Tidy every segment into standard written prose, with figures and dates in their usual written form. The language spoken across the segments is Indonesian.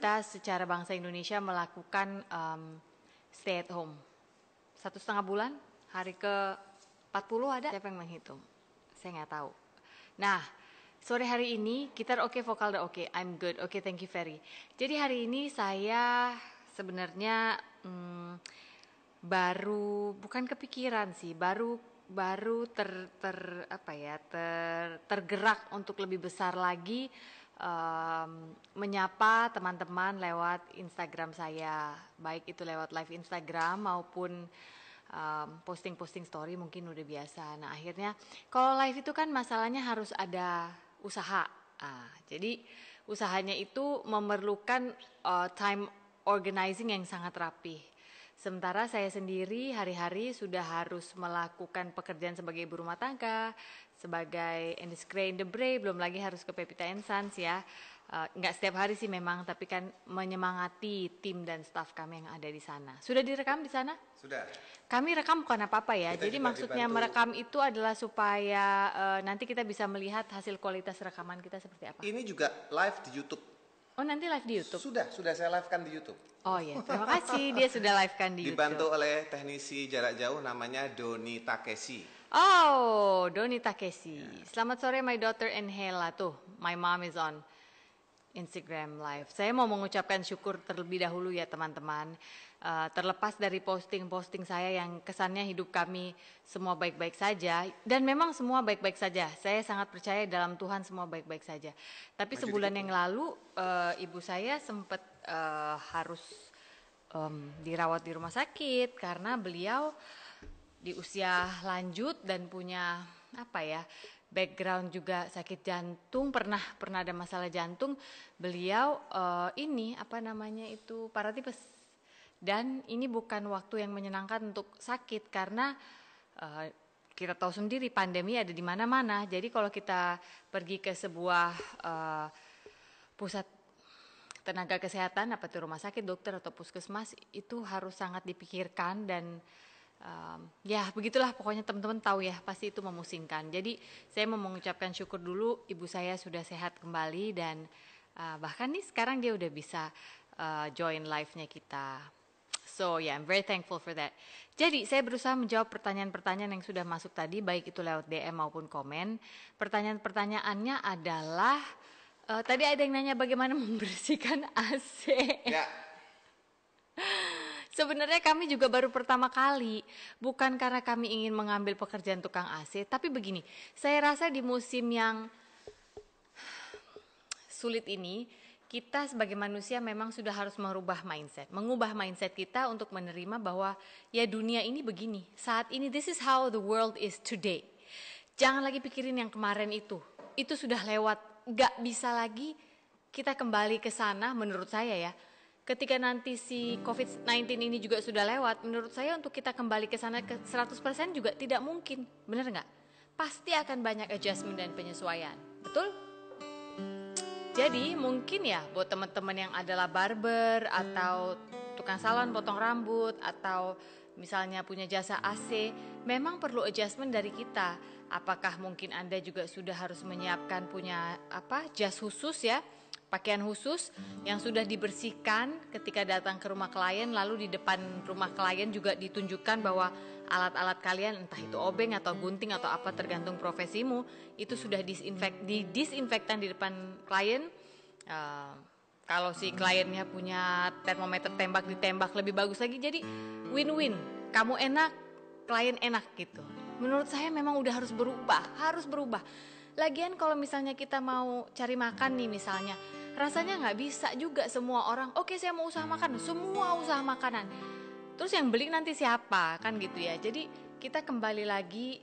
kita secara bangsa Indonesia melakukan stay at home 1,5 bulan, hari ke 40 ada, siapa yang menghitung? Saya nggak tahu. Nah, sore hari ini kita oke, vokal udah oke, I'm good, oke, thank you very. Jadi hari ini saya sebenarnya baru, bukan kepikiran sih, baru tergerak untuk lebih besar lagi menyapa teman-teman lewat Instagram saya, baik itu lewat live Instagram maupun posting-posting story mungkin udah biasa. Nah akhirnya kalau live itu kan masalahnya harus ada usaha. Jadi usahanya itu memerlukan time organizing yang sangat rapih. Sementara saya sendiri hari-hari sudah harus melakukan pekerjaan sebagai ibu rumah tangga, sebagai Indis Gray in the Bray, belum lagi harus ke Pepita and Sons ya. Nggak setiap hari sih memang, tapi kan menyemangati tim dan staf kami yang ada di sana. Sudah direkam di sana? Sudah. Kami rekam bukan apa-apa ya, jadi maksudnya merekam itu adalah supaya nanti kita bisa melihat hasil kualitas rekaman kita seperti apa. Ini juga live di YouTube. Oh nanti live di YouTube? Sudah saya live-kan di YouTube. Oh iya, terima kasih dia sudah live-kan di YouTube. Dibantu oleh teknisi jarak jauh namanya Doni Takeshi. Oh, Doni Takeshi. Selamat sore my daughter Enhela. Tuh, my mom is on Instagram live. Saya mau mengucapkan syukur terlebih dahulu ya teman-teman. Terlepas dari posting-posting saya yang kesannya hidup kami semua baik-baik saja. Dan memang semua baik-baik saja. Saya sangat percaya dalam Tuhan semua baik-baik saja. Tapi sebulan yang lalu ibu saya sempat harus dirawat di rumah sakit. Karena beliau di usia lanjut dan punya background juga sakit jantung, pernah ada masalah jantung. Beliau paratipes. Dan ini bukan waktu yang menyenangkan untuk sakit karena kita tahu sendiri pandemi ada di mana-mana. Jadi kalau kita pergi ke sebuah pusat tenaga kesehatan, apa itu rumah sakit, dokter atau puskesmas, itu harus sangat dipikirkan dan ya begitulah pokoknya teman-teman tahu ya, pasti itu memusingkan. Jadi saya mau mengucapkan syukur dulu ibu saya sudah sehat kembali dan bahkan nih sekarang dia udah bisa join live-nya kita. So yeah, I'm very thankful for that. Jadi saya berusaha menjawab pertanyaan-pertanyaan yang sudah masuk tadi, baik itu lewat DM maupun komen. Pertanyaan-pertanyaannya adalah tadi ada yang nanya bagaimana membersihkan AC. Ya. Sebenarnya kami juga baru pertama kali, bukan karena kami ingin mengambil pekerjaan tukang AC, tapi begini, saya rasa di musim yang sulit ini, kita sebagai manusia memang sudah harus mengubah mindset kita untuk menerima bahwa ya dunia ini begini, saat ini this is how the world is today. Jangan lagi pikirin yang kemarin itu sudah lewat, gak bisa lagi kita kembali ke sana menurut saya ya. Ketika nanti si COVID-19 ini juga sudah lewat, menurut saya untuk kita kembali ke sana ke 100% juga tidak mungkin, benar nggak? Pasti akan banyak adjustment dan penyesuaian, betul? Jadi mungkin ya buat teman-teman yang adalah barber atau tukang salon potong rambut atau misalnya punya jasa AC, memang perlu adjustment dari kita. Apakah mungkin Anda juga sudah harus menyiapkan punya jas khusus ya? Pakaian khusus yang sudah dibersihkan ketika datang ke rumah klien, lalu di depan rumah klien juga ditunjukkan bahwa alat-alat kalian, entah itu obeng atau gunting atau apa tergantung profesimu, itu sudah didisinfektan di depan klien. Kalau si kliennya punya termometer ditembak lebih bagus lagi, jadi win-win, kamu enak, klien enak gitu. Menurut saya memang udah harus berubah. Lagian kalau misalnya kita mau cari makan nih misalnya, rasanya nggak bisa juga semua orang, oke saya mau usaha makan, semua usaha makanan. Terus yang beli nanti siapa kan gitu ya. Jadi kita kembali lagi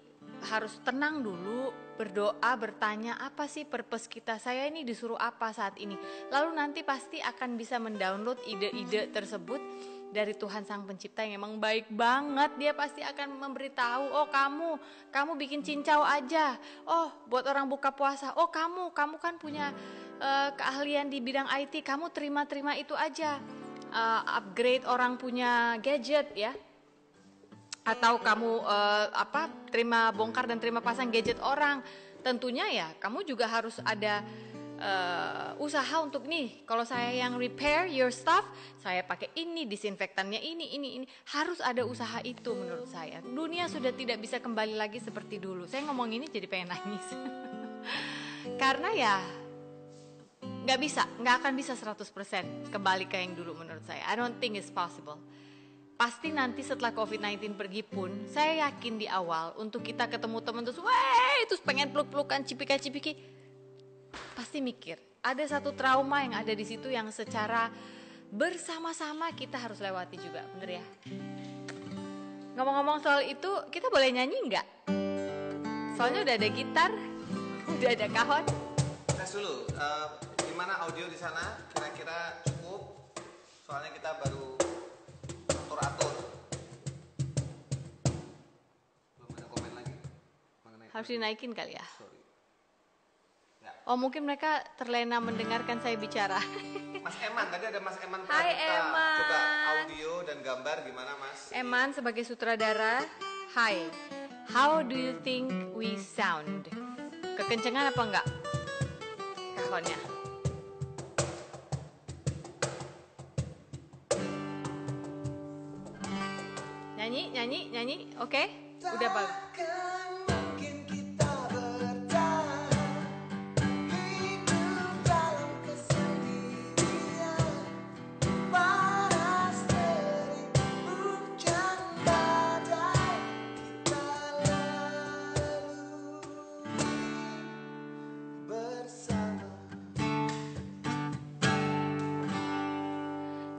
harus tenang dulu, berdoa, bertanya apa sih purpose kita, saya ini disuruh apa saat ini. Lalu nanti pasti akan bisa mendownload ide-ide tersebut dari Tuhan Sang Pencipta yang emang baik banget. Dia pasti akan memberitahu, oh kamu bikin cincau aja, oh buat orang buka puasa, oh kamu kan punya keahlian di bidang IT, kamu terima itu aja. Upgrade orang punya gadget ya, atau kamu terima bongkar dan terima pasang gadget orang. Tentunya ya kamu juga harus ada usaha untuk nih, kalau saya yang repair your stuff, saya pakai ini, disinfektannya ini. Harus ada usaha itu menurut saya. Dunia sudah tidak bisa kembali lagi seperti dulu. Saya ngomong ini jadi pengen nangis. Karena ya nggak akan bisa 100% kembali ke yang dulu menurut saya. I don't think it's possible. Pasti nanti setelah COVID-19 pergi pun, saya yakin di awal untuk kita ketemu teman terus pengen peluk-pelukan, cipika-cipiki, pasti mikir ada satu trauma yang ada di situ yang secara bersama-sama kita harus lewati juga, bener ya? Ngomong-ngomong soal itu, kita boleh nyanyi nggak? Soalnya udah ada gitar, udah ada kahon. Tes dulu, gimana audio di sana? Kira-kira cukup? Soalnya kita baru atur-atur. Belum ada komen lagi mengenai Harus dinaikin kali ya? Sorry. Ya. Oh mungkin mereka terlena mendengarkan saya bicara. Mas Eman, tadi ada Mas Eman Hai, Pradipta. Eman. Coba audio dan gambar gimana Mas? Eman sebagai sutradara, hi, how do you think we sound? Kekencengan apa enggak? Kahonnya. Nyanyi, oke? Udah bagus.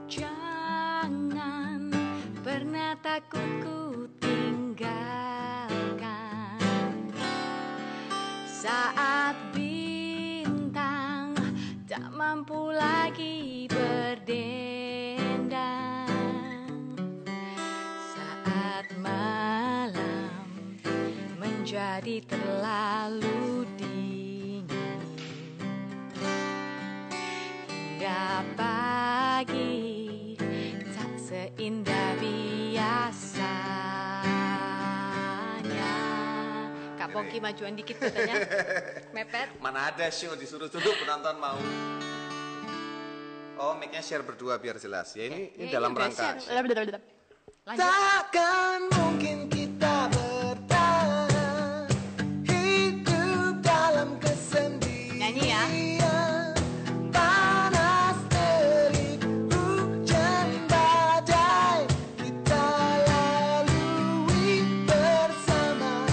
Jangan pernah takut ku tinggalkan saat bintang tak mampu lagi berdendang, saat malam menjadi terlalu dingin, hingga pagi tak seindah biasanya. Kak Pongki majuan dikit katanya. Mepet. Mana ada show disuruh dulu penonton mau. Oh, mic-nya share berdua biar jelas. Ya ini dalam rangka. Lanjut. Takkan mungkin kita bertahan hidup dalam kesendirian. Nyanyi ya. Panas terik, hujan badai, kita lalui bersama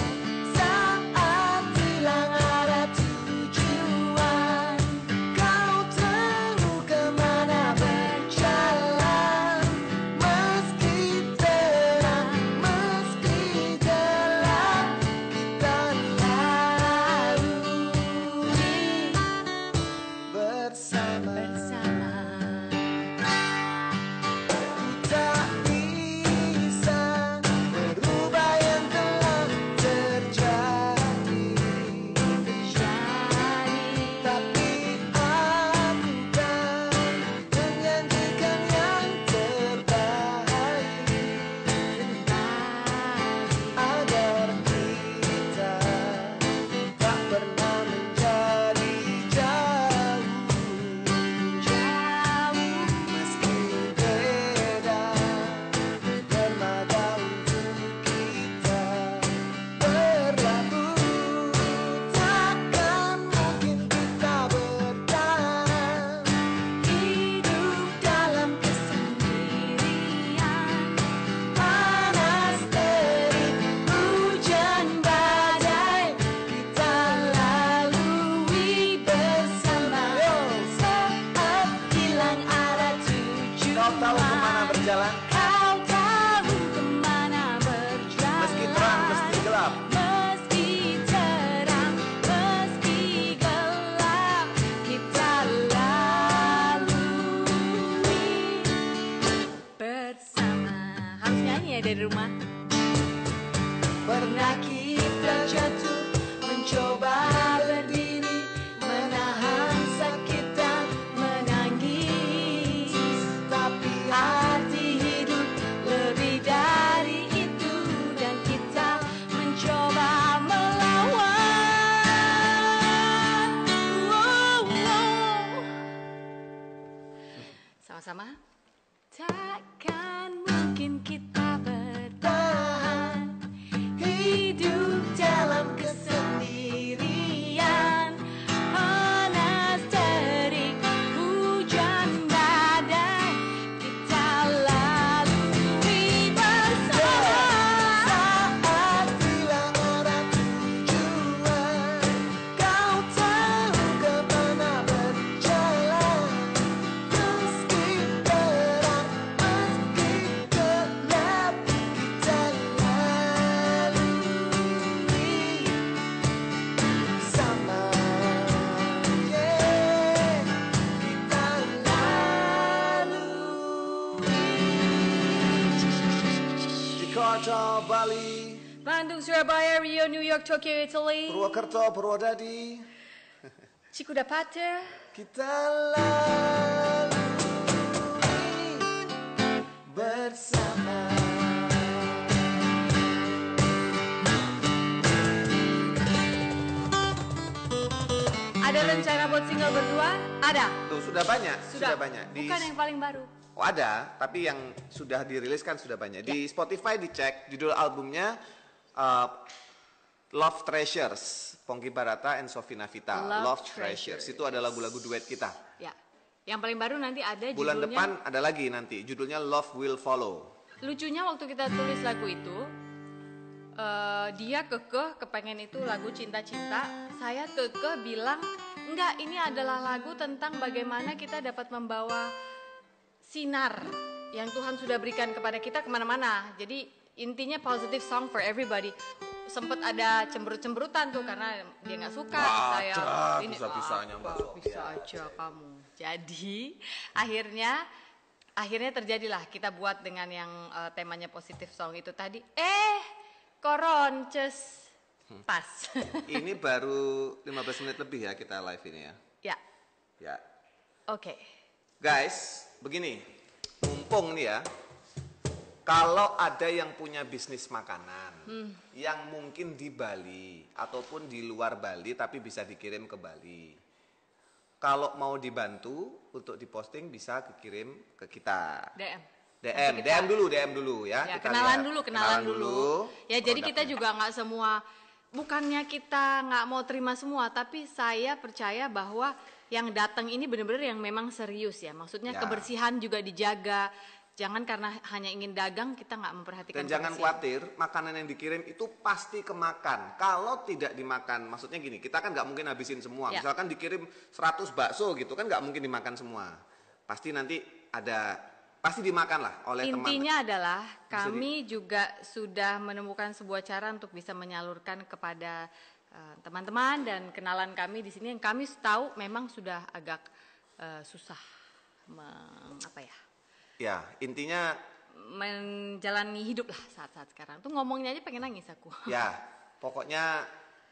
saat hilang arah tujuan. Kau tahu kemana berjalan, meski terang, meski gelap, kita lalui bersama. Ku tak bisa merubah yang telah terjadi, tapi aku kan menjanjikan yang terbaik agar kita tak pernah menjadi jauh, meski beda dermaga untuk kita berlabuh. Takkan mungkin kita bertahan hidup dalam kesendirian, panas terik, hujan badai, kita lalui bersama saat hilang arah tujuan. Kau tahu kemana berjalan? Kau tahu kemana berjalan, Meski terang, meski gelap. meski terang, meski gelap, kita lalui Bersama. Harus nyanyi ya dari rumah. Pernah kita jatuh, mencoba berdiri, menahan sakit dan menangis, tapi arti hidup lebih dari itu, dan kita mencoba melawan. Sama-sama. Takkan mungkin kita bertahan hidup dalam kesendirian, panas terik, hujan badai, kita lalui bersama. Saat hilang arah tujuan, kau tahu kemana berjalan. Meski berat, meski gelap, kita lalui bersama. Kita lalui. Jakarta, Bali, Bandung, Surabaya, Rio, New York, Tokyo, Italy, Purwokerto, Purwodadi, Cikudapata. kita lalui bersama. Ada rencana buat single berdua? Ada. Tuh sudah banyak, Sudah. banyak. Bukan yang paling baru. Oh, ada, tapi yang sudah dirilis kan sudah banyak. Di Spotify dicek judul albumnya Love Treasures, Ponky Barata and Sofina Vita. Love Treasures. Treasures. Itu adalah lagu-lagu duet kita. Ya. Yang paling baru nanti ada Bulan judulnya. depan ada lagi nanti, judulnya Love Will Follow. Lucunya waktu kita tulis lagu itu, dia kepengen itu lagu cinta-cinta. Saya bilang, enggak, ini adalah lagu tentang bagaimana kita dapat membawa sinar yang Tuhan sudah berikan kepada kita kemana-mana. Jadi intinya positive song for everybody. Sempet ada cemberut-cemberutan tuh karena dia nggak suka saya. Ini bisa-bisanya Mbak Sophia. bisa aja kamu. Jadi akhirnya terjadilah kita buat dengan yang temanya positive song itu tadi. Koronces pas. Ini baru 15 menit lebih ya kita live ini ya. Ya, Ya. oke. Guys, begini, mumpung nih ya, kalau ada yang punya bisnis makanan, yang mungkin di Bali ataupun di luar Bali tapi bisa dikirim ke Bali, kalau mau dibantu untuk diposting bisa kirim ke kita. DM. DM, Nanti DM dulu ya. Ya, Kita kenalan lihat. dulu. Ya, jadi kita produknya. juga nggak semua, bukannya kita nggak mau terima semua, tapi saya percaya bahwa yang datang ini benar-benar yang memang serius ya. Maksudnya Ya. kebersihan juga dijaga. Jangan karena hanya ingin dagang kita nggak memperhatikan Dan jangan kebersihan. khawatir, makanan yang dikirim itu pasti kemakan. Kalau tidak dimakan, maksudnya gini, kita kan nggak mungkin habisin semua. Ya. Misalkan dikirim 100 bakso gitu kan nggak mungkin dimakan semua. Pasti nanti pasti dimakan lah oleh teman. Intinya adalah kami juga sudah menemukan sebuah cara untuk bisa menyalurkan kepada teman-teman dan kenalan kami di sini yang kami tahu memang sudah agak susah Ya, intinya menjalani hidup lah saat-saat sekarang. Tuh ngomongnya aja pengen nangis aku. ya pokoknya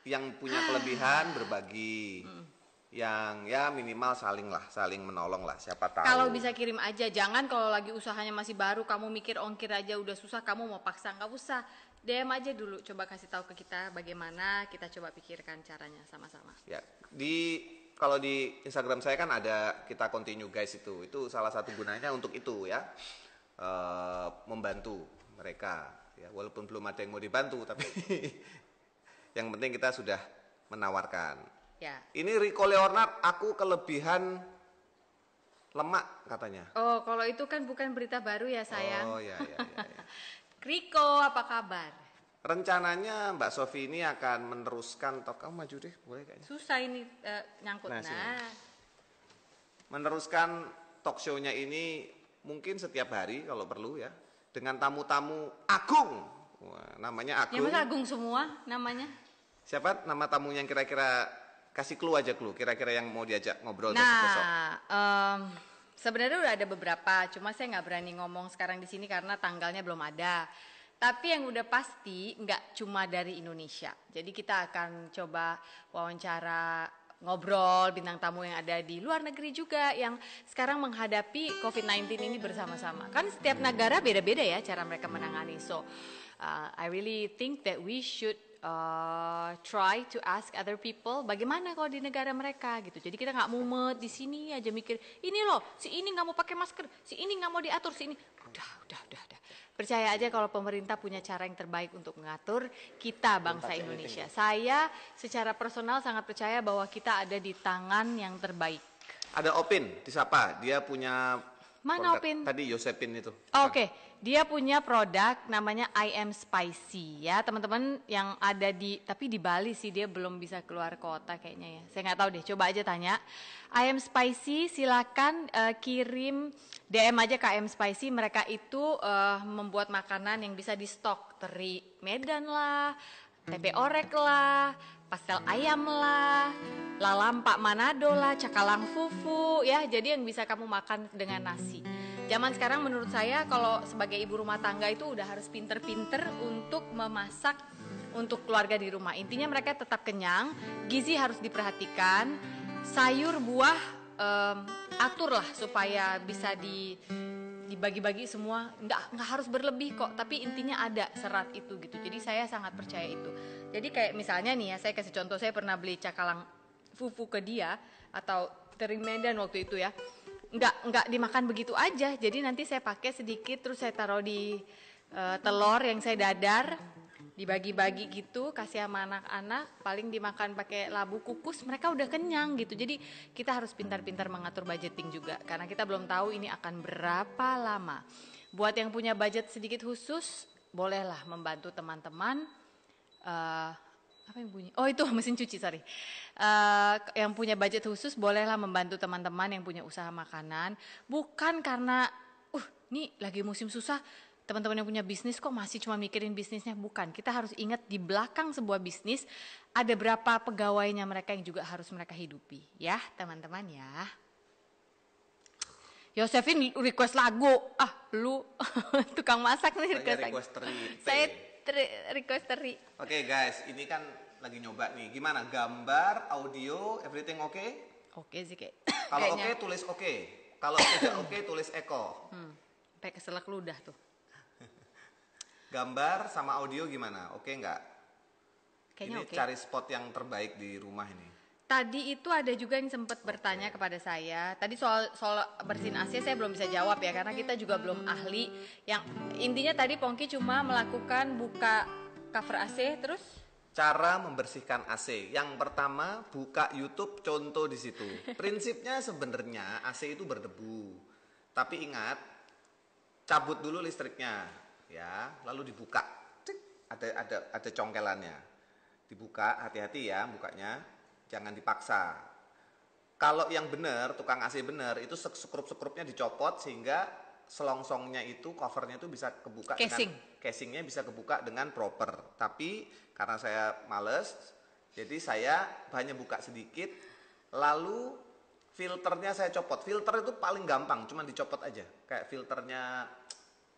yang punya kelebihan berbagi. Yang ya minimal saling menolong lah, siapa tahu. Kalau bisa kirim aja, jangan kalau lagi usahanya masih baru kamu mikir ongkir aja udah susah kamu mau paksa, nggak usah. DM aja dulu, coba kasih tahu ke kita bagaimana, kita coba pikirkan caranya sama-sama. Ya, kalau di Instagram saya kan ada kita continue guys itu salah satu gunanya untuk itu ya, membantu mereka ya, walaupun belum ada yang mau dibantu tapi yang penting kita sudah menawarkan. Ya. Ini Rico Leonard, aku kelebihan lemak katanya. Oh, kalau itu kan bukan berita baru ya sayang. Oh ya. Riko, apa kabar? Rencananya Mbak Sofi ini akan meneruskan, atau kamu maju deh, boleh kayaknya. Susah ini nyangkut. Nah, sini. Meneruskan talk show-nya ini mungkin setiap hari kalau perlu ya, dengan tamu-tamu agung. Wah, namanya Ya agung. masa agung semua namanya? Siapa nama tamunya yang kira-kira, kasih clue aja clue, kira-kira yang mau diajak ngobrol besok. Nah, sebenarnya udah ada beberapa, cuma saya nggak berani ngomong sekarang di sini karena tanggalnya belum ada. Tapi yang udah pasti nggak cuma dari Indonesia. Jadi kita akan coba wawancara, ngobrol bintang tamu yang ada di luar negeri juga yang sekarang menghadapi COVID-19 ini bersama-sama. Kan setiap negara beda-beda ya cara mereka menangani. So, I really think that we should try to ask other people bagaimana kalau di negara mereka gitu. Jadi kita nggak mumet di sini aja mikir ini loh si ini nggak mau pakai masker, si ini nggak mau diatur, si ini udah. Percaya aja kalau pemerintah punya cara yang terbaik untuk mengatur kita bangsa Indonesia. Saya secara personal sangat percaya bahwa kita ada di tangan yang terbaik. Ada Opin, disapa. Dia punya Mana produk. Opin? Tadi Yosepin itu. Oke, dia punya produk namanya I Am Spicy ya teman-teman yang ada tapi di Bali sih dia belum bisa keluar kota kayaknya ya. Saya nggak tahu deh, coba aja tanya. I Am Spicy silakan kirim DM aja ke I Am Spicy. Mereka itu membuat makanan yang bisa di stok, teri Medan lah, tempe orek lah, pastel ayam lah, lalam Pak Manado lah, cakalang fufu ya. Jadi yang bisa kamu makan dengan nasi. Zaman sekarang menurut saya kalau sebagai ibu rumah tangga itu udah harus pinter-pinter untuk memasak untuk keluarga di rumah. Intinya mereka tetap kenyang, gizi harus diperhatikan, sayur buah aturlah supaya bisa dibagi-bagi semua. Nggak harus berlebih kok, tapi intinya ada serat itu gitu. Jadi saya sangat percaya itu. Jadi kayak misalnya nih ya, saya kasih contoh, saya pernah beli cakalang fufu ke dia atau teri Medan waktu itu ya. Nggak dimakan begitu aja, jadi nanti saya pakai sedikit terus saya taruh di telur yang saya dadar, dibagi-bagi gitu, kasih sama anak-anak, paling dimakan pakai labu kukus, mereka udah kenyang gitu. Jadi kita harus pintar-pintar mengatur budgeting juga, karena kita belum tahu ini akan berapa lama. Buat yang punya budget sedikit khusus, bolehlah membantu teman-teman. Apa yang bunyi? Oh itu mesin cuci, sorry. Yang punya budget khusus bolehlah membantu teman-teman yang punya usaha makanan. Bukan karena, ini lagi musim susah, teman-teman yang punya bisnis kok masih cuma mikirin bisnisnya. Bukan, kita harus ingat di belakang sebuah bisnis ada berapa pegawainya mereka yang juga harus mereka hidupi. Ya teman-teman ya. Yosefin request lagu. Lu tukang masak nih request lagu. Saya request teri. Oke guys, ini kan lagi nyoba nih. Gimana? Gambar, audio, everything oke? Oke sih kayak. Kalau oke tulis oke. Kalau tidak oke tulis Eko. Sampai keselak ludah tuh. Gambar sama audio gimana? Oke nggak? Kayaknya ini oke. Cari spot yang terbaik di rumah ini. Tadi itu ada juga yang sempat bertanya kepada saya. Tadi soal bersihin AC saya belum bisa jawab ya karena kita juga belum ahli. Yang intinya tadi Pongki cuma melakukan buka cover AC terus Cara membersihkan AC. Yang pertama buka YouTube, contoh di situ. Prinsipnya sebenarnya AC itu berdebu. Tapi ingat, cabut dulu listriknya, ya, lalu dibuka. Cik, ada congkelannya. Dibuka, hati-hati ya bukanya. Jangan dipaksa. Kalau yang benar, tukang AC benar, itu sekrup-sekrupnya dicopot sehingga selongsongnya itu, covernya itu bisa kebuka casingnya bisa kebuka dengan proper. Tapi karena saya males, jadi saya hanya buka sedikit, lalu filternya saya copot. Filter itu paling gampang, cuma dicopot aja, kayak filternya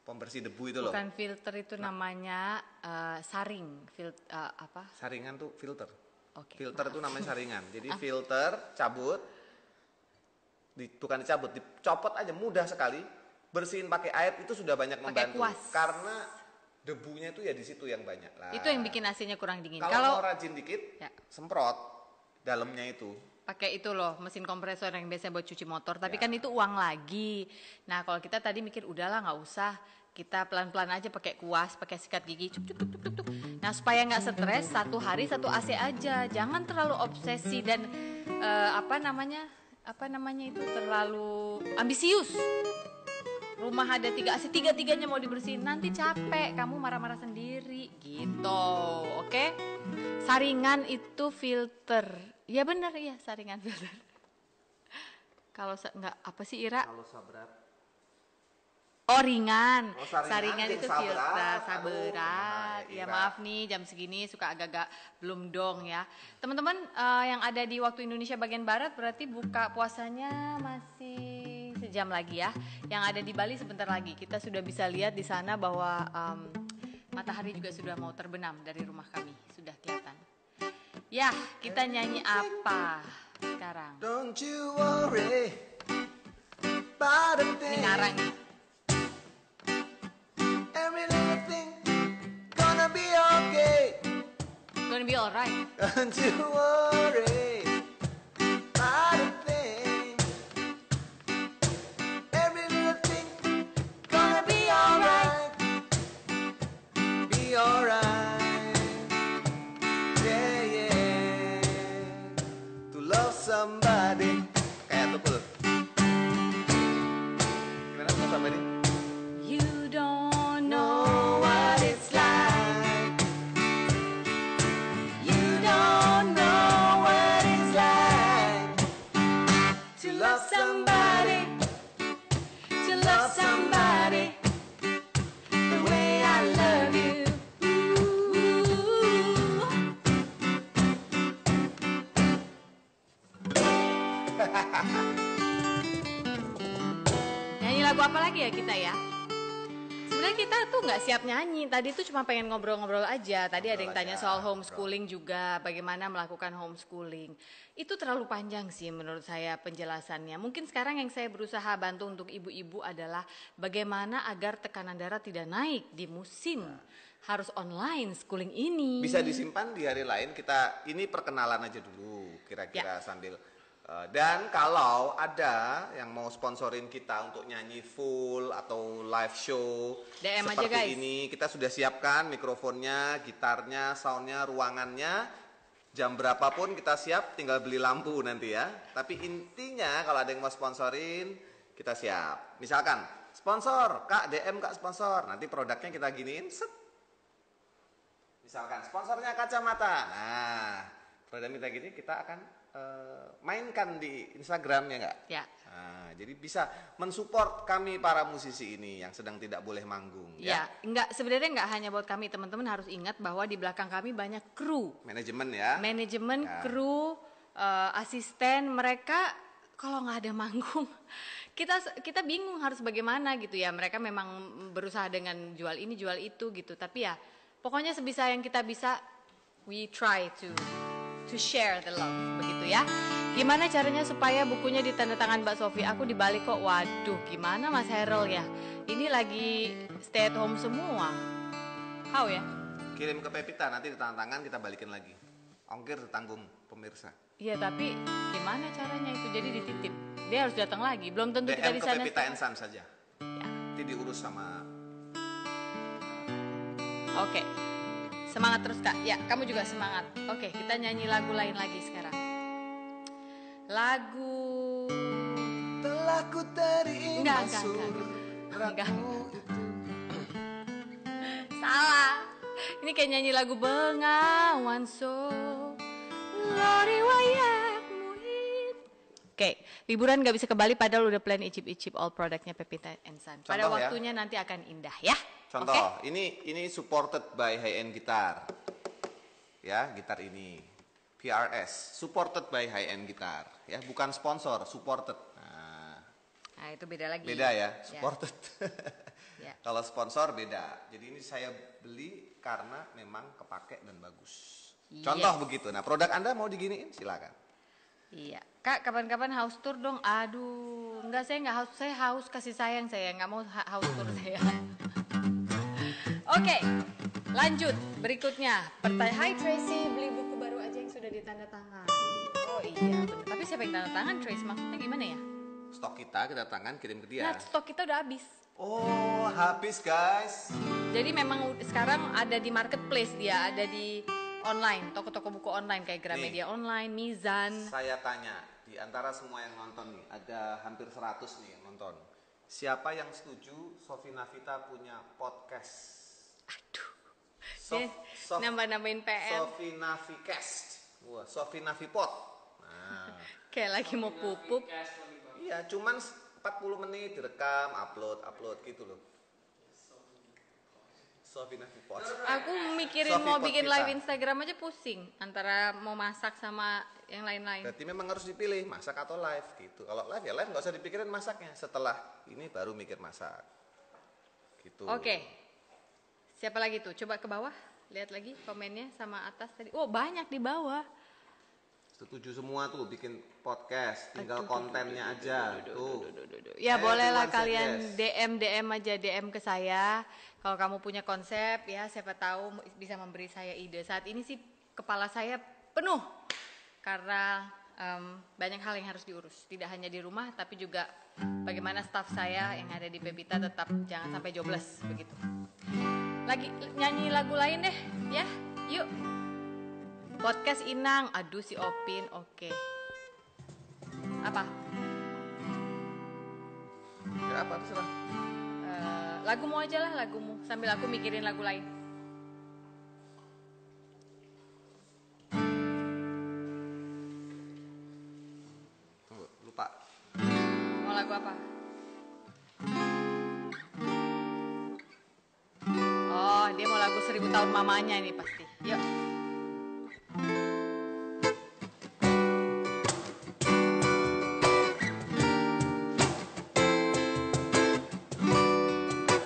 pembersih debu itu loh. Bukan filter itu namanya saring. Apa? Saringan tuh filter. Oke, Filter maaf. itu namanya saringan. Jadi filter cabut, bukan dicabut, dicopot aja, mudah sekali. Bersihin pakai air itu sudah banyak membantu. Kuas. Karena debunya itu ya di situ yang banyak lah. Itu yang bikin AC-nya kurang dingin. Kalau mau rajin dikit, ya, semprot dalamnya itu. pakai itu loh mesin kompresor yang biasanya buat cuci motor. Tapi kan itu uang lagi. Nah kalau kita tadi mikir udahlah nggak usah. Kita pelan-pelan aja pakai kuas, pakai sikat gigi, cuk. Nah supaya nggak stres, 1 hari 1 AC aja. Jangan terlalu obsesi dan apa namanya itu terlalu ambisius. Rumah ada 3 AC, 3-3-nya mau dibersihin, nanti capek, kamu marah-marah sendiri, gitu, oke? Saringan itu filter, ya benar ya saringan filter. Kalau nggak apa sih Ira? Kalau sabrat. Oh ringan, Oh, saringan itu filter, saberat. Ya maaf nih jam segini suka agak-agak belum dong ya. Teman-teman yang ada di waktu Indonesia bagian barat berarti buka puasanya masih sejam lagi ya. Yang ada di Bali sebentar lagi. Kita sudah bisa lihat di sana bahwa matahari juga sudah mau terbenam dari rumah kami, sudah kelihatan. Ya, kita nyanyi apa sekarang? Don't you worry about a thing. Ini ngarang nih. Every little thing gonna be okay. be alright. Don't you worry about a thing. Every little thing gonna be alright. Be alright. Yeah, yeah. To love somebody. Kayak tukul. Gimana love somebody? You don't know what it's like. You don't know what it's like to love somebody, To love somebody the way I love you. Nyanyi lagu apa lagi ya kita ya? Sebenarnya kita tuh nggak siap nyanyi. Tadi tuh cuma pengen ngobrol-ngobrol aja. Tadi ada yang tanya soal homeschooling juga, bagaimana melakukan homeschooling. Itu terlalu panjang sih menurut saya penjelasannya. Mungkin sekarang yang saya berusaha bantu untuk ibu-ibu adalah bagaimana agar tekanan darah tidak naik di musim harus online schooling ini. Bisa disimpan di hari lain. Kita ini perkenalan aja dulu, kira-kira sambil. Dan kalau ada yang mau sponsorin kita untuk nyanyi full atau live show DM aja, seperti guys. ini, kita sudah siapkan mikrofonnya, gitarnya, soundnya, ruangannya. Jam berapapun kita siap, tinggal beli lampu nanti ya. Tapi intinya kalau ada yang mau sponsorin, kita siap. Misalkan sponsor, Kak DM Kak sponsor, nanti produknya kita giniin, set. Misalkan sponsornya kacamata, nah produk kita gini kita akan mainkan di Instagram ya nggak? Ya. Nah, jadi bisa mensupport kami para musisi ini yang sedang tidak boleh manggung. Ya, sebenarnya nggak hanya buat kami, teman-teman harus ingat bahwa di belakang kami banyak kru. Manajemen ya. Manajemen, Ya. kru, asisten mereka kalau nggak ada manggung, kita bingung harus bagaimana gitu ya. Mereka memang berusaha dengan jual ini jual itu gitu, tapi ya pokoknya sebisa yang kita bisa, we try to share the love begitu ya. Gimana caranya supaya bukunya ditandatangan Mbak Sofi? Aku dibalik kok. Waduh, gimana Mas Herel ya? Ini lagi stay at home semua. How ya? Kirim ke Pepita, nanti ditandatangan kita balikin lagi. Ongkir tanggung pemirsa. Iya, tapi gimana caranya itu? Jadi dititip. Dia harus datang lagi. Belum tentu kita DM di ke sana. Pepita Ensan saja. Ya. Nanti diurus sama. Oke. Semangat terus Kak. Ya, kamu juga semangat. Oke, kita nyanyi lagu lain lagi sekarang. Lagu Telah ku terima Enggak. Salah. Ini kayak nyanyi lagu Bengawan So Lori wayak muhit. Oke, liburan gak bisa ke Bali padahal udah plan icip-icip all produknya Pepita Ensan. Pada Contoh ya. waktunya nanti akan indah ya. Contoh, Oke? ini supported by High End Guitar. Ya, gitar ini. PRS, supported by High End Guitar. Ya, bukan sponsor, supported. Nah, itu beda lagi. Beda ya, supported. Ya. Kalau sponsor beda. Jadi ini saya beli karena memang kepake dan bagus. Contoh begitu. Nah, produk Anda mau diginiin silakan. Iya, Kak, kapan-kapan house tour dong. Aduh, enggak, saya nggak haus, saya haus kasih sayang, saya nggak mau house tour saya. Oke, lanjut berikutnya. Hai Tracy, beli buku baru aja yang sudah ditanda tangan. Oh iya, benar. Tapi siapa yang tanda tangan, Tracy? Maksudnya gimana ya? Stok kita tangan kirim ke dia. Nah, stok kita udah habis. Oh, habis guys. Jadi memang sekarang ada di marketplace dia, ada di online, toko-toko buku online kayak Gramedia Online, Mizan. Saya tanya, di antara semua yang nonton nih, ada hampir 100 nih yang nonton. Siapa yang setuju Sofi Navita punya podcast? Aduh, Sof, nambah-nambahin PM. Sofi Navicast. Wah, Sofi Navipod. Nah, Kayak lagi mau pupuk. iya, cuman 40 menit direkam, upload gitu loh. Sofi Navipod. Aku mikirin Sofi mau Pod bikin kita. live Instagram aja pusing antara mau masak sama yang lain-lain. Berarti memang harus dipilih masak atau live gitu. Kalau live ya live nggak usah dipikirin masaknya. Setelah ini baru mikir masak. Gitu. Oke. Siapa lagi tuh? Coba ke bawah, lihat lagi komennya sama atas tadi. Oh, banyak di bawah. Setuju semua tuh bikin podcast, tinggal kontennya aja. Tuh. Ya bolehlah Everyone said kalian yes. DM aja, DM ke saya. Kalau kamu punya konsep ya, siapa tahu bisa memberi saya ide. Saat ini sih kepala saya penuh karena banyak hal yang harus diurus. Tidak hanya di rumah, tapi juga bagaimana staf saya yang ada di Pepita tetap jangan sampai jobless begitu. Lagi nyanyi lagu lain deh, ya, yuk. Podcast Inang, aduh si Opin, oke. Apa? Ya apa terserah. Lagumu aja lah, lagumu. Sambil aku mikirin lagu lain. Tunggu, lupa. Mau lagu apa? Oh, dia mau lagu 1000 tahun mamanya ini pasti. Yuk.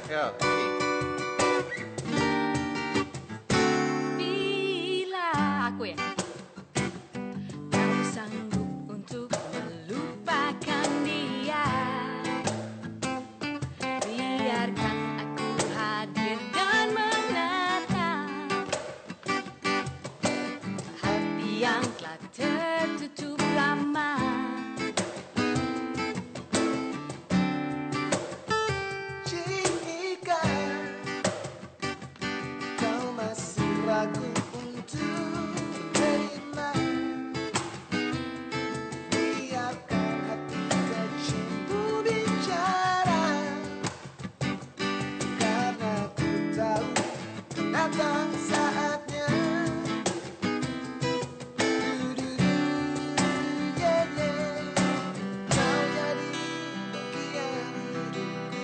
Ya, ini. Bila aku ya. Kau sanggup untuk melupakan dia, biarkan aku hadir dan menatap hati yang telah tertutup lama. Jika kau masih ragu untuk terima, biarkan hati kecilmu bicara, karena ku tahu datang saatnya. Yeah, yeah.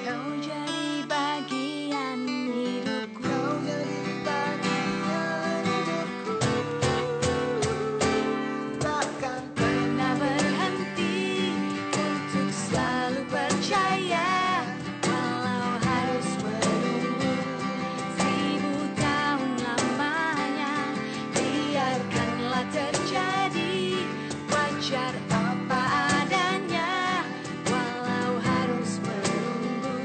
Kau jadi bagian hidupku. Kau jadi bagian hidupku. Kau jadi bagian hidupku. Takkan Pernah berhenti untuk selalu percaya, walau harus menunggu 1000 tahun lamanya. Biarkanlah terjadi, wajar apa adanya, walau harus menunggu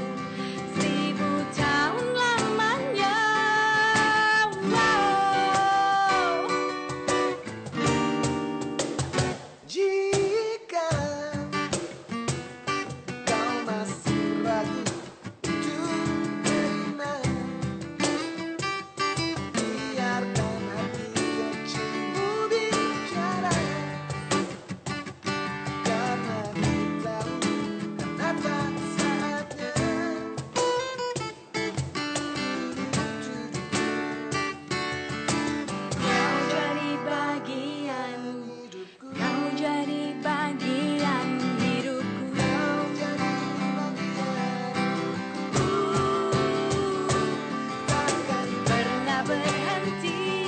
1000 tahun lamanya. Wow. jika kau masih ragu untuk terima, biarkan hati kecilmu bicara, karena ku tahu kan datang saatnya. Kau jadi bagian, kau jadi bagian hidupku. Kau jadi bagian, takkan Pernah berhenti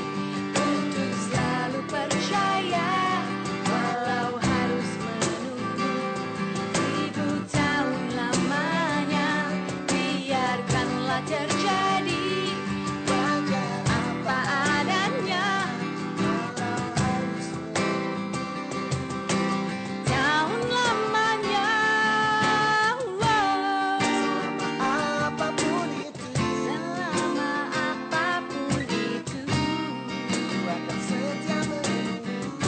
untuk selalu percaya, walau harus menunggu 1000 tahun lamanya. Biarkanlah terjadi, wajar apa adanya, walau harus tahun lamanya. Wow. apapun itu, Selama apapun itu, ku akan setia menunggu.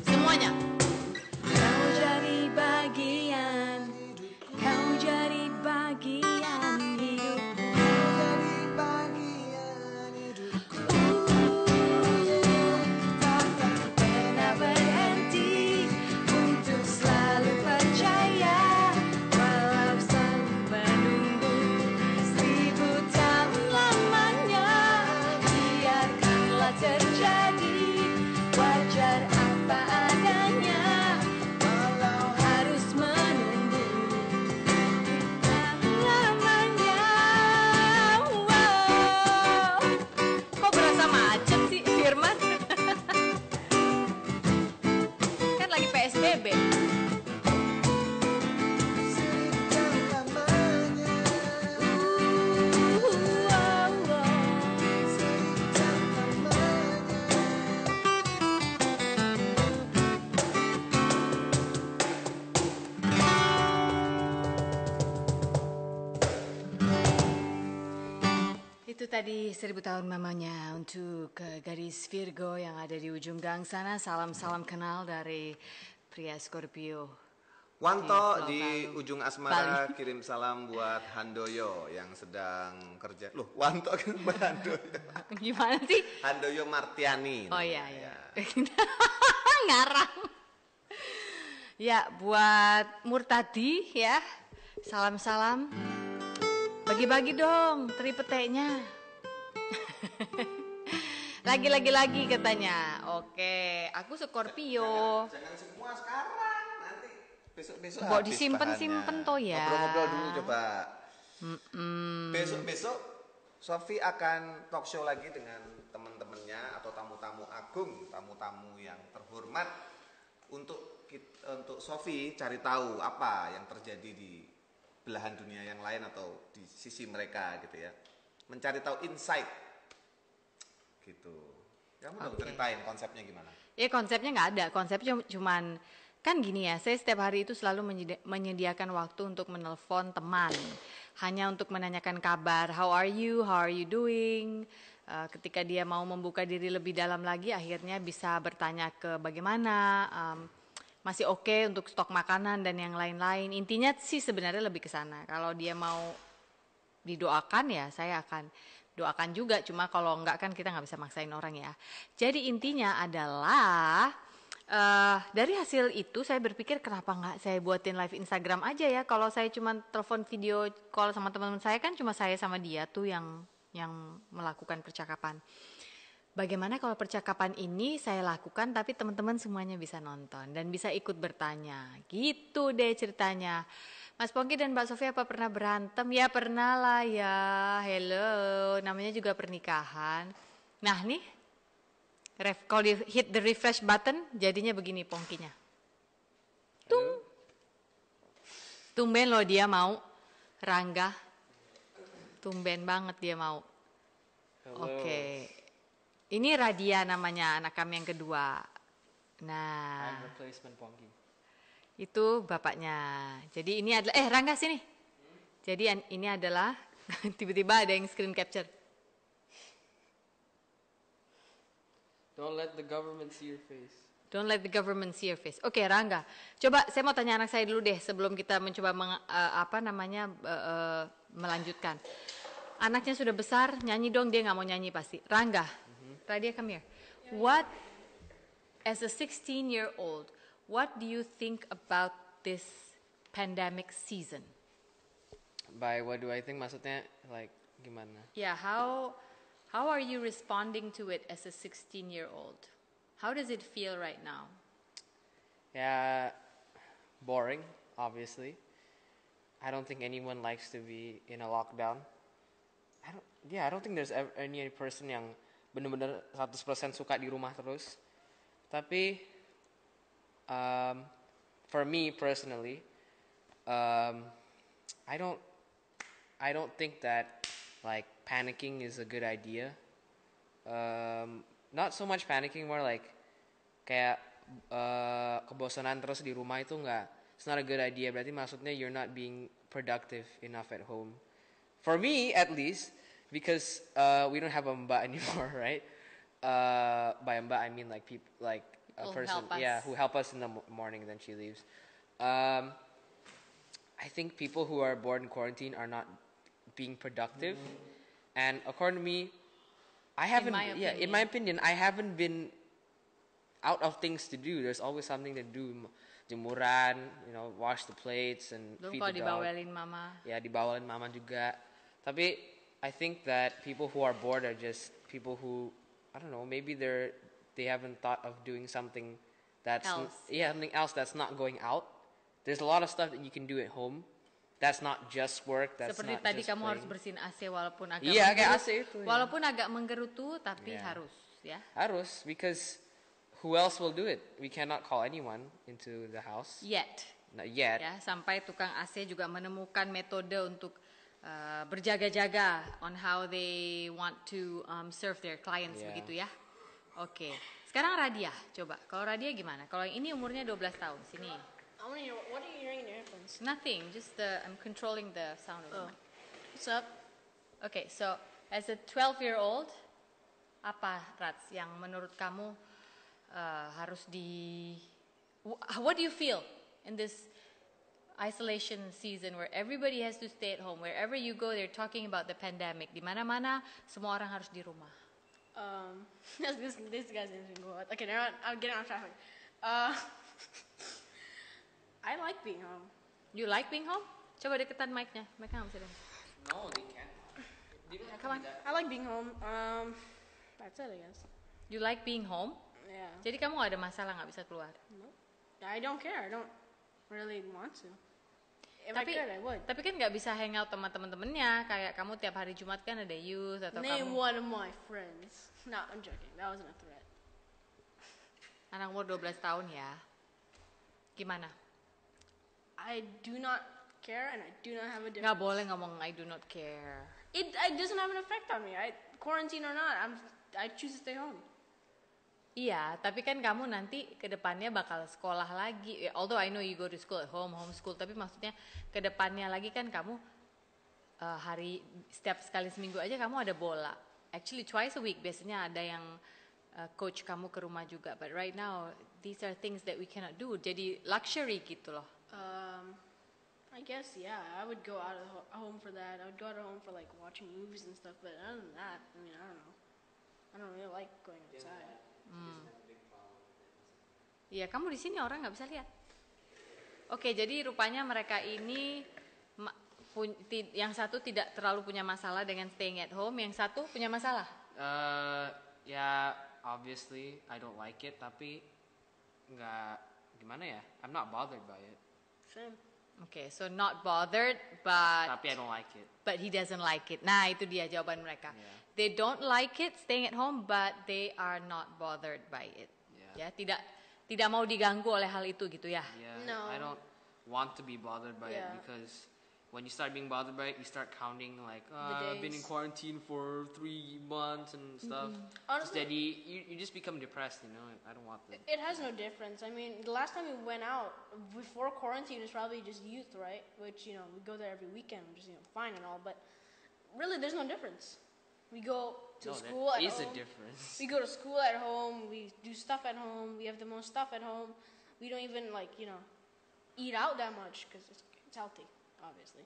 semuanya. Kau jadi bagian, kau jadi bagian hidupku. Jadi bagian hidupku, Takkan pernah berhenti untuk selalu percaya, walau selalu menunggu 1000 tahun lamanya. Biarkanlah terjadi, wajar apa adanya, walau harus menunggu tahun lamanya. Wow. Kok berasa macet sih Firman? Kan lagi PSBB. tadi 1000 tahun mamanya untuk gadis Virgo yang ada di ujung gang sana. Salam-salam kenal dari pria Scorpio. Wanto Pulau di Palu. ujung asmara kirim salam buat Handoyo yang sedang kerja. Loh, Wanto kan Mbak Handoyo. Gimana sih? Handoyo Martiani. Oh namanya, iya. Ngarang. Ya, buat Murtadi ya. Salam-salam. Bagi-bagi dong teri peteknya. Lagi katanya. Oke, aku Scorpio. Jangan semua sekarang, nanti besok-besok Bawa habis disimpen-simpen bahannya. toh ya. Ngobrol-ngobrol dulu coba. Besok-besok Sofi akan talk show lagi dengan teman-temannya atau tamu-tamu agung, tamu-tamu yang terhormat untuk Sofi cari tahu apa yang terjadi di belahan dunia yang lain atau di sisi mereka gitu ya. Mencari tahu insight gitu. Kamu dong ceritain konsepnya gimana? Ya konsepnya nggak ada, konsepnya cuman kan gini ya, saya setiap hari itu selalu menyediakan waktu untuk menelpon teman, hanya untuk menanyakan kabar, how are you doing. Ketika dia mau membuka diri lebih dalam lagi, akhirnya bisa bertanya ke bagaimana, masih oke untuk stok makanan dan yang lain-lain. Intinya sih sebenarnya lebih ke sana. Kalau dia mau didoakan ya saya akan doakan juga, cuma kalau enggak kan kita nggak bisa maksain orang ya. Jadi intinya adalah dari hasil itu saya berpikir kenapa nggak saya buatin live Instagram aja ya. Kalau saya cuma telepon video call sama teman-teman saya kan cuma saya sama dia tuh yang melakukan percakapan. Bagaimana kalau percakapan ini saya lakukan tapi teman-teman semuanya bisa nonton dan bisa ikut bertanya. Gitu deh ceritanya. Mas Pongki dan Mbak Sofia apa pernah berantem? Ya pernah lah ya. Hello, namanya juga pernikahan. Nah nih, kalau di hit the refresh button jadinya begini Pongkinya. Tung. Tumben loh dia mau. Rangga. Tumben banget dia mau. Oke. Ini Radia namanya, anak kami yang kedua. Nah, I'm replacement Pongki. itu bapaknya. Jadi ini adalah, Rangga sini. Jadi ini adalah, tiba-tiba ada yang screen capture. Don't let the government see your face. Don't let the government see your face. Oke, Rangga. Coba saya mau tanya anak saya dulu deh sebelum kita mencoba melanjutkan. Anaknya sudah besar, nyanyi dong, dia nggak mau nyanyi pasti. Rangga, Radia come here. What, as a 16-year-old, what do you think about this pandemic season? By what do I think maksudnya like gimana? Yeah, how are you responding to it as a 16-year-old? How does it feel right now? Yeah, boring, obviously. I don't think anyone likes to be in a lockdown. I don't think there's any person yang benar-benar 100% suka di rumah terus. Tapi for me personally, I don't think that like panicking is a good idea. Not so much panicking, more like kayak kebosanan terus di rumah itu it's not a good idea. Berarti maksudnya you're not being productive enough at home. For me, at least, because we don't have a Mbak anymore, right? By Mbak, I mean like people, like a person, who help us in the morning, then she leaves. I think people who are bored in quarantine are not being productive, and according to me, in my opinion, I haven't been out of things to do. There's always something to do. Jemuran, wash the plates and Belum feed kalau the dog. dibawelin mama. Ya, dibawelin mama juga. Tapi I think that people who are bored are just people who, I don't know, maybe they haven't thought of doing something something else that's not going out. There's a lot of stuff that you can do at home. That's not just work. That's Seperti not tadi just kamu playing. harus bersihin AC walaupun agak kayak AC itu. walaupun agak menggerutu tapi Yeah. harus ya. Harus, because who else will do it? We cannot call anyone into the house. Yet. Not yet. Ya, sampai tukang AC juga menemukan metode untuk berjaga-jaga on how they want to serve their clients begitu ya. Oke. Sekarang Radia, coba. Kalau Radia gimana? Kalau yang ini umurnya 12 tahun. Sini. I want to hear, what are you hearing in your headphones? Nothing, just I'm controlling the sound of the mic. What's up? Okay, so As a 12-year-old, apa Rats yang menurut kamu harus what do you feel in this isolation season where everybody has to stay at home, wherever you go they're talking about the pandemic, di mana-mana semua orang harus di rumah. This guy's answering go. Okay, now I'm getting on traffic. I like being home. You like being home? Coba deketan mic-nya, mereka nggak bisa dengar. No, they can't. They don't have Come to on. do that. I like being home. That's it, I guess. You like being home? Yeah. Jadi kamu nggak ada masalah nggak bisa keluar? I don't care. I don't really want to. If Tapi I could, I would. tapi kan nggak bisa hangout sama temen-temennya, kayak kamu tiap hari Jumat kan ada youth atau Name kamu one of my friends. No, I'm joking. That wasn't a threat. anak umur 12 tahun ya. Gimana? I do not care, and I do not have a difference. Nggak boleh ngomong I do not care. It doesn't have an effect on me. Quarantine or not, I choose to stay home. Iya, tapi kan kamu nanti ke depannya bakal sekolah lagi. Although I know you go to school at home, homeschool, tapi maksudnya ke depannya lagi kan kamu setiap sekali seminggu aja kamu ada bola. Actually twice a week biasanya ada yang coach kamu ke rumah juga. But right now these are things that we cannot do. Jadi luxury gitu loh. I guess yeah, I would go out of home for that. I would go out of home for like watching movies and stuff. But other than that, I mean, I don't know. I don't really like going outside. Iya, kamu di sini orang nggak bisa lihat. Oke, jadi rupanya mereka ini yang satu tidak terlalu punya masalah dengan staying at home, yang satu punya masalah. Yeah, obviously I don't like it, tapi nggak gimana ya? I'm not bothered by it. Same. Oke, so not bothered, but Tapi I don't like it. but he doesn't like it. Nah, itu dia jawaban mereka. Yeah. They don't like it staying at home, but they are not bothered by it. Yeah. Ya, tidak mau diganggu oleh hal itu gitu ya. Yeah, No. I don't want to be bothered by Yeah. it because when you start being bothered by it, you start counting like, I've been in days. quarantine for 3 months and stuff. Honestly- Jadi you just become depressed, you know. I don't want that. It has no difference. I mean, the last time we went out before quarantine was probably just youth, right? Which we go there every weekend, which is fine and all, but really, there's no difference. We go to No, school there at is a home. difference. We go to school at home. We do stuff at home. We have the most stuff at home. We don't even eat out that much because it's healthy, obviously.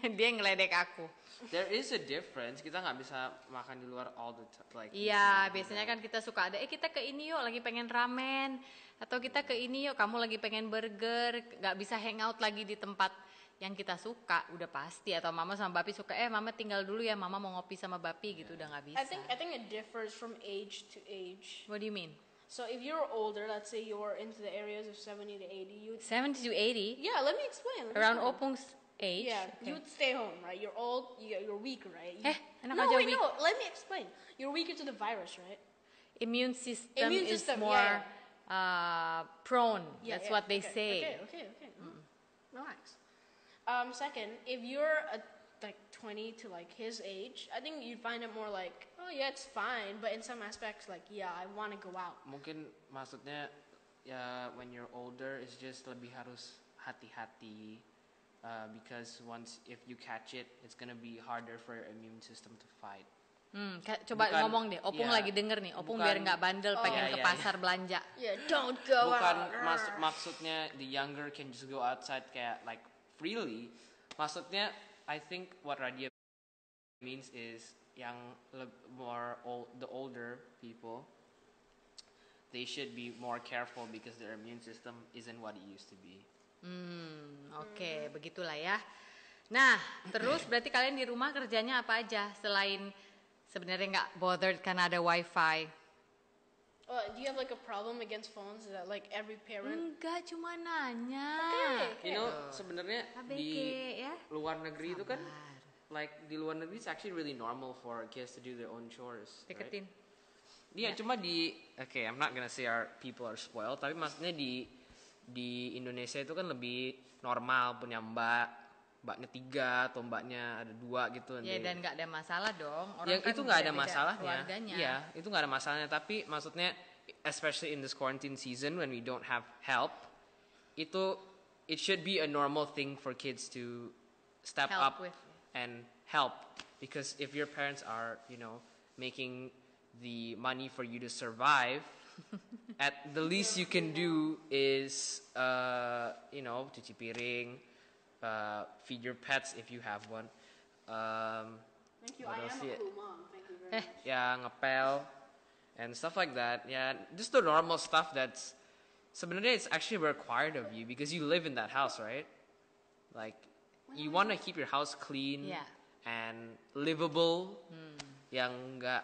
Dia ngeledek aku. There is a difference. Kita nggak bisa makan di luar all the time. Like Iya, biasanya kan kita suka ada, kita ke ini yuk, lagi pengen ramen, atau kita ke ini yuk, kamu lagi pengen burger, nggak bisa hangout lagi di tempat yang kita suka, udah pasti. Atau mama sama bapi suka, mama tinggal dulu ya, mama mau ngopi sama bapi gitu, udah nggak bisa. I think it differs from age to age. What do you mean? So if you're older, let's say you're into the areas of 70 to 80, you would 70 to 80? yeah. Let me explain. Around Opung's age? Yeah, Okay. you would stay home, right? You're old, you're weak, right? enak no, aja wait, weak. no. Let me explain. You're weaker to the virus, right? Immune system Immune is system, more yeah, prone. Yeah, That's yeah, what they say. Okay. Relax. Second, if you're like 20 to like his age, I think you'd find it more like, oh yeah, it's fine. But in some aspects, like yeah, I want to go out. Mungkin maksudnya ya when you're older is just lebih harus hati-hati because if you catch it, it's gonna be harder for your immune system to fight. Coba Bukan- ngomong deh, Opung iya, lagi denger nih, Opung bukan- biar nggak bandel pengen iya, ke iya, pasar belanja. Yeah, don't go Bukan out. maksudnya the younger can just go outside kayak like freely. Maksudnya I think what Radia means is yang the older people, they should be more careful because their immune system isn't what it used to be. Oke, begitulah ya. Nah, terus berarti kalian di rumah kerjanya apa aja selain sebenarnya nggak bothered karena ada wifi? Do you have like a problem against phones that like every parent? Enggak, cuma nanya. Okay. You know, sebenarnya ABG di ya. luar negeri itu kan, like di luar negeri it's actually really normal for kids to do their own chores. Right? Deketin. Iya, cuma I'm not gonna say our people are spoiled, tapi maksudnya di Indonesia itu kan lebih normal punya mbaknya 3 atau mbaknya ada 2 gitu. Ya dan nggak ada masalah dong. Orang Yang kan itu nggak ada beda-beda masalahnya. keluarganya. Iya, itu nggak ada masalahnya. Tapi maksudnya, especially in this quarantine season when we don't have help, it should be a normal thing for kids to step Help up with. and help because if your parents are, you know, making the money for you to survive, at the least you can do is, you know, cuci piring, feed your pets if you have one. Thank you. What I else am a yet? cool mom. Thank you very much. Yeah, ngepel and stuff like that. Yeah, just the normal stuff that's sebenarnya it's actually required of you because you live in that house, right? Like, you want to keep your house clean Yeah. and livable. Yang enggak,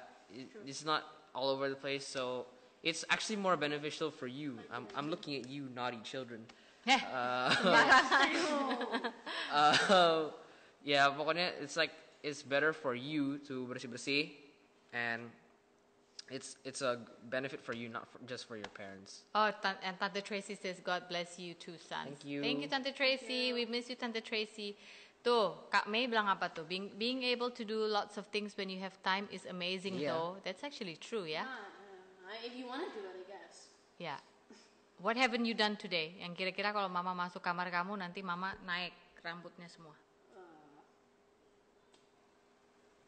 it's not all over the place. So it's actually more beneficial for you. I'm looking at you, naughty children. Yeah, pokoknya it's like it's better for you to bersih-bersih, and it's a benefit for you, not just for your parents. Oh, and Tante Tracy says, God bless you too, sons. Thank you. Thank you, Tante Tracy. We miss you, Tante Tracy. Tuh, Kak May bilang apa tuh? Being able to do lots of things when you have time is amazing, Yeah. though. That's actually true, yeah? If you want to do it, I guess. Yeah. What haven't you done today? Yang kira-kira kalau mama masuk kamar kamu, nanti mama naik rambutnya semua.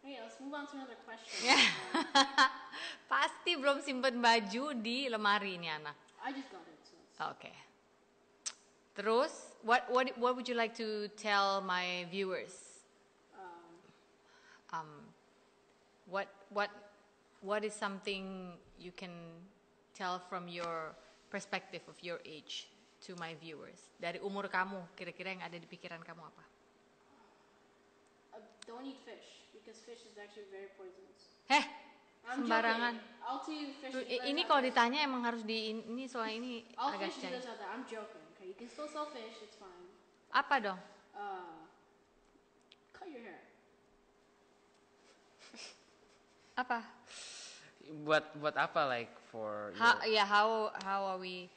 Okay, let's move on to another question. Pasti belum simpen baju di lemari ini anak. I just got it. So it's- Okay. Terus, what would you like to tell my viewers? What is something you can tell from your perspective of your age to my viewers? Dari umur kamu, kira-kira yang ada di pikiran kamu apa? don't eat fish because fish is actually very poisonous. Heh, I'm sembarangan. joking. I'll tell you fish. Ini kalau ditanya emang harus ini soal ini All agak fish cair. does have that. I'm joking. Okay, you can still sell fish. It's fine. Apa dong? Cut your hair. Apa? Buat apa, like, for How are we?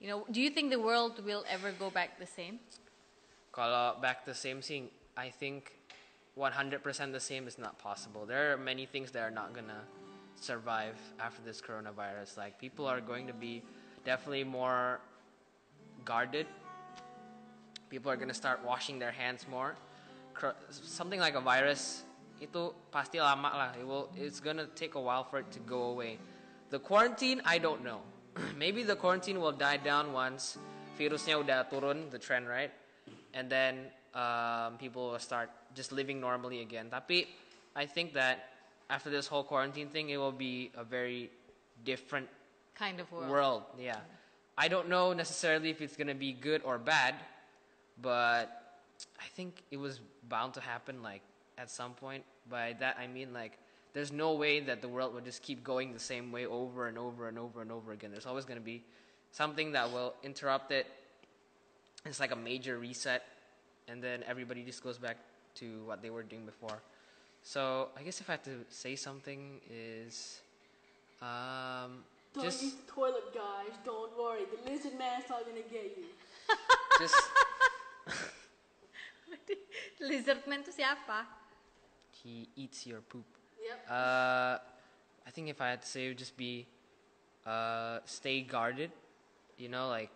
You know, do you think the world will ever go back the same? Kalau back the same thing, I think 100% the same is not possible. There are many things that are not gonna survive after this coronavirus. Like, people are going to be definitely more guarded. People are gonna start washing their hands more. Something like a virus, itu pasti lama lah. It's gonna take a while for it to go away. The quarantine, I don't know. Maybe the quarantine will die down once virusnya udah turun, the trend, right? And then people will start just living normally again. Tapi I think that after this whole quarantine thing, it will be a very different Kind of world. Yeah, I don't know necessarily if it's gonna be good or bad, but I think it was bound to happen, like, at some point. By that I mean, like, there's no way that the world will just keep going the same way over and over and over and over again. There's always gonna be something that will interrupt it. It's like a major reset, and then everybody just goes back to what they were doing before. So I guess if I had to say something is, Don't just use the toilet, guys. Don't worry. The lizard man's not gonna get you. just Lizardman itu siapa? he eats your poop. Yep. I think if I had to say, it would just be, stay guarded. You know, like,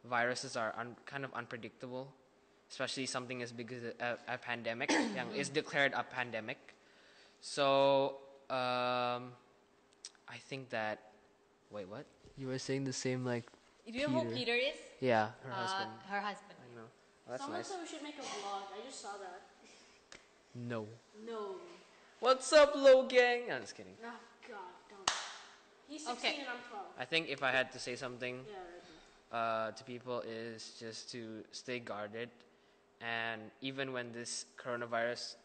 viruses are kind of unpredictable, especially something as big as a pandemic, yang is declared a pandemic. So, I think that. Wait, what? You were saying the same, like. Do you know who Peter is? Yeah, her husband. Her husband. I know. Oh, that's Someone nice. said we should make a vlog. I just saw that. No. No. What's up, Low Gang? I'm just kidding. Oh God, don't. He's 16 Okay. and I'm 12. I think if I had to say something Yeah, right. to people is just to stay guarded, and even when this coronavirus,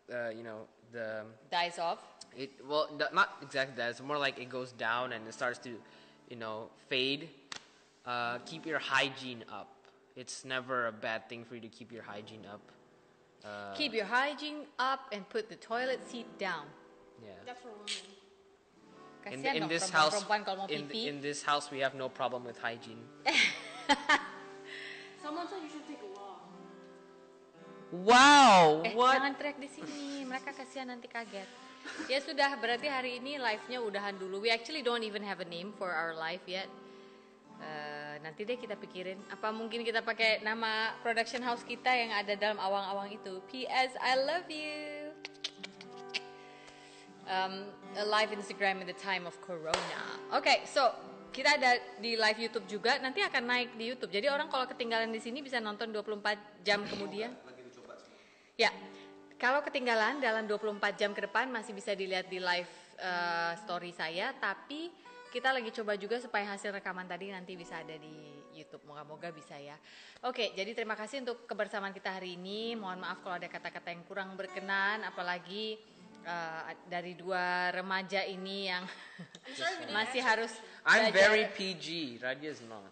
the Dies off. not exactly that. It's more like it goes down and it starts to, fade. Keep your hygiene up. It's never a bad thing for you to keep your hygiene up. Keep your hygiene up and put the toilet seat down. Yeah. That's for women. Kasihan In dong this house, perempuan kalau mau in pipi. this house, we have no problem with hygiene. Someone said you should take a walk. Wow. Jangan teriak di sini, mereka kasihan nanti kaget. Ya sudah, berarti hari ini live-nya udahan dulu. We actually don't even have a name for our live yet. Nanti deh kita pikirin. Apa mungkin kita pakai nama production house kita yang ada dalam awang-awang itu. P.S. I love you. a live Instagram in the time of Corona. Oke, so kita ada di live YouTube juga, nanti akan naik di YouTube. Jadi orang kalau ketinggalan di sini bisa nonton 24 jam kemudian. Ya, kalau ketinggalan dalam 24 jam ke depan masih bisa dilihat di live story saya, tapi kita lagi coba juga supaya hasil rekaman tadi nanti bisa ada di YouTube. Moga-moga bisa ya. Oke, jadi terima kasih untuk kebersamaan kita hari ini. Mohon maaf kalau ada kata-kata yang kurang berkenan, apalagi dari dua remaja ini yang masih harus I'm belajar. very PG. Radia is not.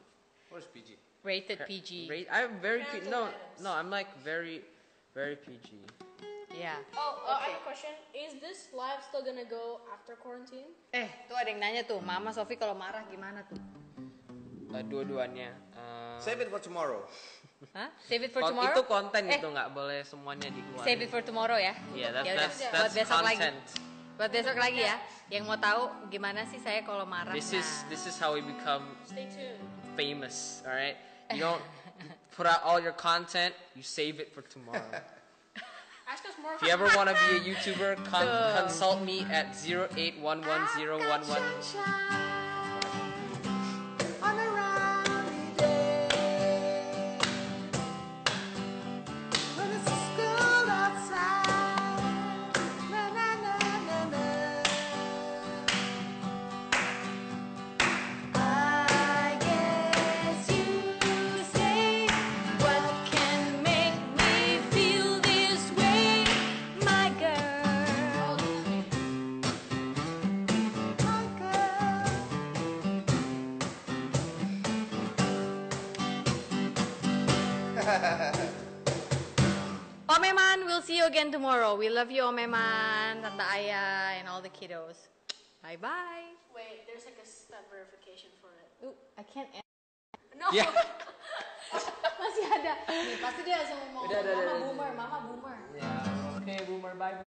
What is PG? Rated PG. I'm very no. I'm like very PG. Ya. I have a question. Is this live still gonna go after quarantine? Tuh ada yang nanya tuh, Mama Sofi kalau marah gimana tuh? Dua-duanya. Save it for tomorrow. Hah? Save it for Kon- tomorrow? Itu konten itu nggak boleh semuanya dikeluarin. Save it for tomorrow ya? Yeah, Ya udah, that's buat besok lagi. content. Buat besok lagi ya. Yang mau tahu gimana sih saya kalau marah? This is how we become Stay tuned. famous. All right, you don't put out all your content. You save it for tomorrow. Ask us more. If you ever want to be a YouTuber, consult me at 0811011. On a rainy day, when it's so cold outside, na na na na na. I guess you say, what can make me feel this way, my girl, my girl. Omeman, we'll see you again tomorrow. We love you, Omeman, Tante Aya, and all the kiddos. Bye-bye. Wait, there's like a step verification for it. Ooh, I can't end. No. Yeah. Masih ada. Nih, pasti dia langsung mau, Mama boomer, Mama boomer. Yeah. Okay, boomer. Bye.